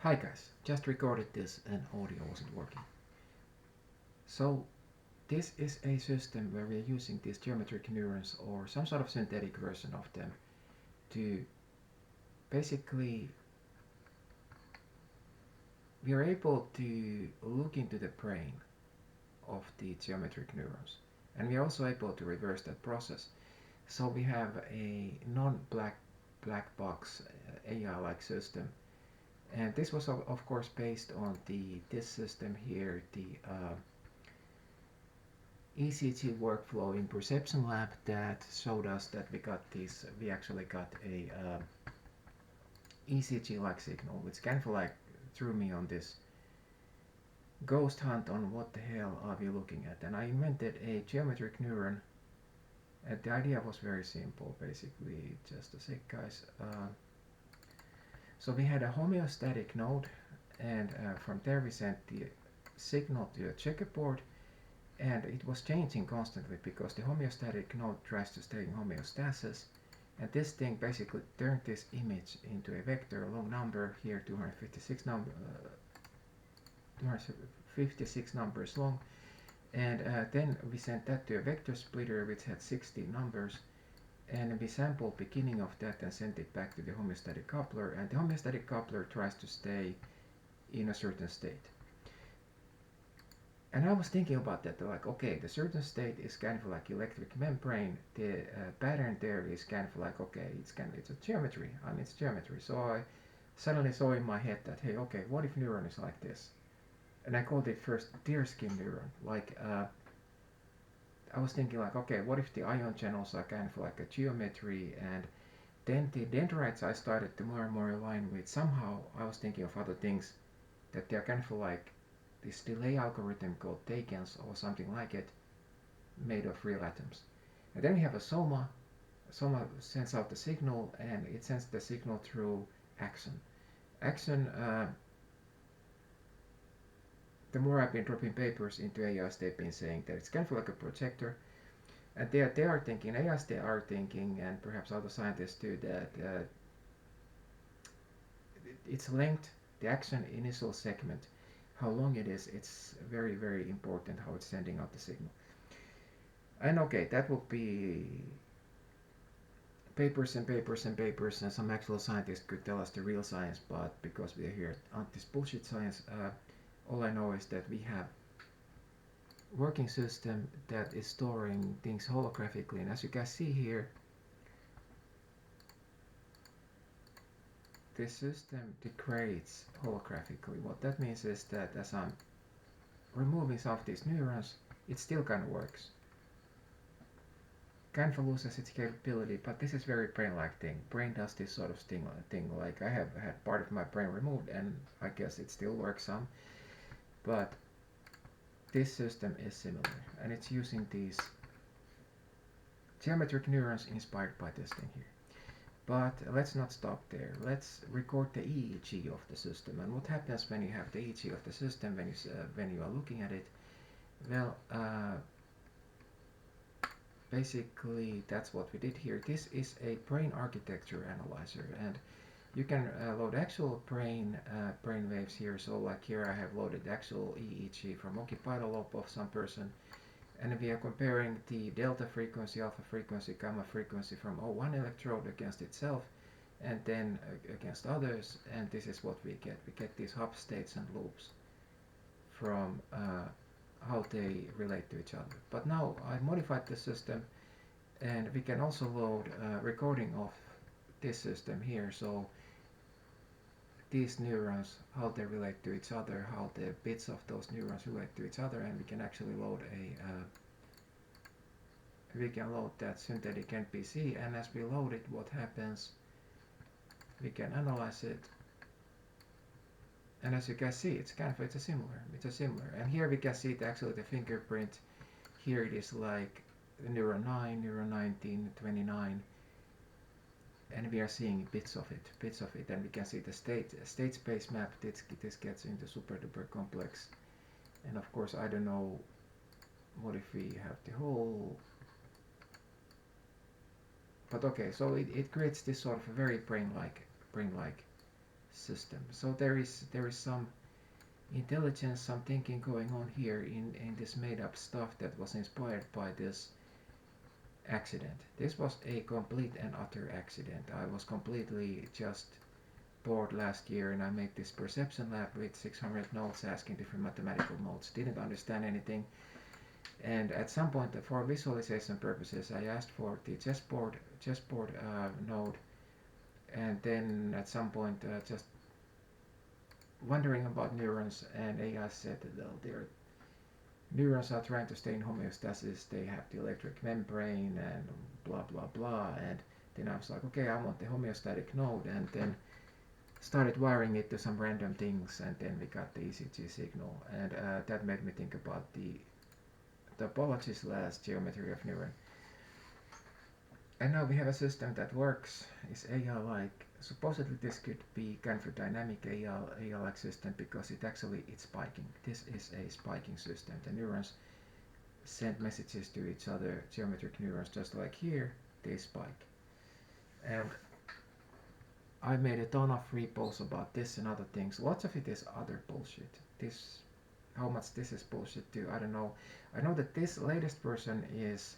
Hi guys, just recorded this and audio wasn't working. So this is a system where we're using these geometric neurons or some sort of synthetic version of them to basically we are able to look into the brain of the geometric neurons, and we are also able to reverse that process. So we have a non-black box AI-like system, and this was of course based on this system here, the ecg workflow in perception lab that showed us that we actually got a ecg like signal, which kind of like threw me on this ghost hunt on what the hell are we looking at. And I invented a geometric neuron, and the idea was very simple. Basically, just a sec guys, so we had a homeostatic node, and from there we sent the signal to a checkerboard, and it was changing constantly because the homeostatic node tries to stay in homeostasis, and this thing basically turned this image into a vector, a long number here, 256 numbers long, and then we sent that to a vector splitter which had 60 numbers, and we sampled beginning of that and sent it back to the homeostatic coupler, and the homeostatic coupler tries to stay in a certain state. And I was thinking about that, like, okay, the certain state is kind of like electric membrane. The pattern there is kind of like, okay, it's a geometry. I mean, it's geometry. So I suddenly saw in my head that, hey, okay, what if neuron is like this? And I called it first deerskin neuron. Like, I was thinking like, okay, what if the ion channels are kind of like a geometry, and then the dendrites I started to more and more align with. Somehow I was thinking of other things, that they're kind of like this delay algorithm called tokens or something like it, made of real atoms. And then we have a soma. Soma sends out the signal, and it sends the signal through axon. Axon, the more I've been dropping papers into AIs, they've been saying that it's kind of like a projector. And they are thinking, AIs they are thinking, and perhaps other scientists too, that its length, the axon initial segment, how long it is, it's very, very important how it's sending out the signal. And okay, that would be papers and papers and papers, and some actual scientists could tell us the real science, but because we are here on this bullshit science, all I know is that we have working system that is storing things holographically, and as you can see here, this system degrades holographically. What that means is that as I'm removing some of these neurons, it still kind of works. Kind of loses its capability, but this is very brain-like thing. Brain does this sort of thing. Like I have had part of my brain removed, and I guess it still works some. But this system is similar, and it's using these geometric neurons inspired by this thing here. But let's not stop there. Let's record the EEG of the system. And what happens when you have the EEG of the system when you are looking at it? Well, basically that's what we did here. This is a brain architecture analyzer, and you can load actual brain waves here. So like here I have loaded actual EEG from occipital lobe of some person, and we are comparing the delta frequency, alpha frequency, gamma frequency from O1 electrode against itself, and then against others, and this is what we get. We get these hub states and loops from how they relate to each other. But now I modified the system, and we can also load a recording of this system here. So these neurons, how they relate to each other, how the bits of those neurons relate to each other, and we can actually load that synthetic NPC, and as we load it, what happens, we can analyze it, and as you can see, it's a similar, and here we can see it actually the fingerprint. Here it is like neuron 9, neuron 19, 29, and we are seeing bits of it, and we can see the state space map. This gets into super duper complex, and of course I don't know what if we have the whole, but okay, so it creates this sort of a very brain-like system. So there is some intelligence, some thinking going on here in this made up stuff that was inspired by this accident. This was a complete and utter accident. I was completely just bored last year and I made this perception lab with 600 nodes asking different mathematical nodes. Didn't understand anything. And at some point, for visualization purposes, I asked for the chessboard node, and then at some point, just wondering about neurons, and AI said that their neurons are trying to stay in homeostasis. They have the electric membrane and blah blah blah. And then I was like, okay, I want the homeostatic node, and then started wiring it to some random things, and then we got the ecg signal, and that made me think about the topology / geometry of neuron. And now we have a system that works, is AI-like. Supposedly this could be kind of a dynamic AI-like system because it's spiking. This is a spiking system. The neurons send messages to each other, geometric neurons, just like here, they spike. And I made a ton of repos about this and other things. Lots of it is other bullshit. How much this is bullshit too, I don't know. I know that this latest version is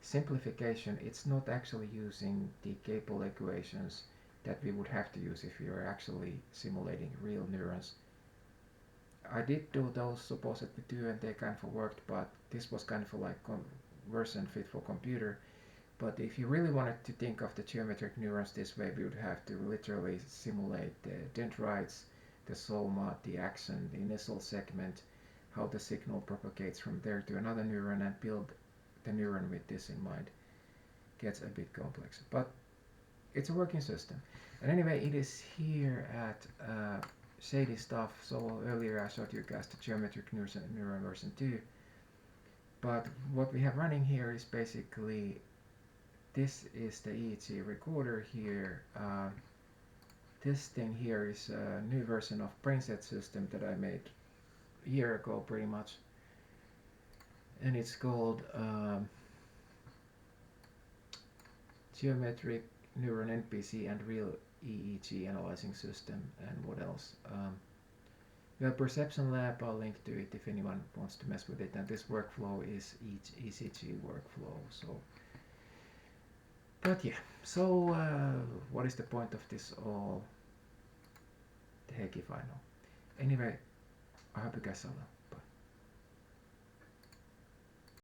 simplification. It's not actually using the Gable equations that we would have to use if we were actually simulating real neurons. I did do those supposedly too, and they kind of worked, but this was kind of like version fit for computer. But if you really wanted to think of the geometric neurons this way, we would have to literally simulate the dendrites, the soma, the axon, the initial segment, how the signal propagates from there to another neuron, and build the neuron with this in mind. Gets a bit complex, but it's a working system. And anyway, it is here at Shady stuff. So earlier I showed you guys the geometric neuron version 2. But what we have running here is basically, this is the EEG recorder here. This thing here is a new version of BrainSet system that I made a year ago pretty much. And it's called Geometric Neuron NPC and Real EEG Analyzing System. And what else? We have Perception Lab. I'll link to it if anyone wants to mess with it. And this workflow is ecg workflow. So, but yeah. So what is the point of this all? The heck if I know. Anyway, I hope you guys saw that.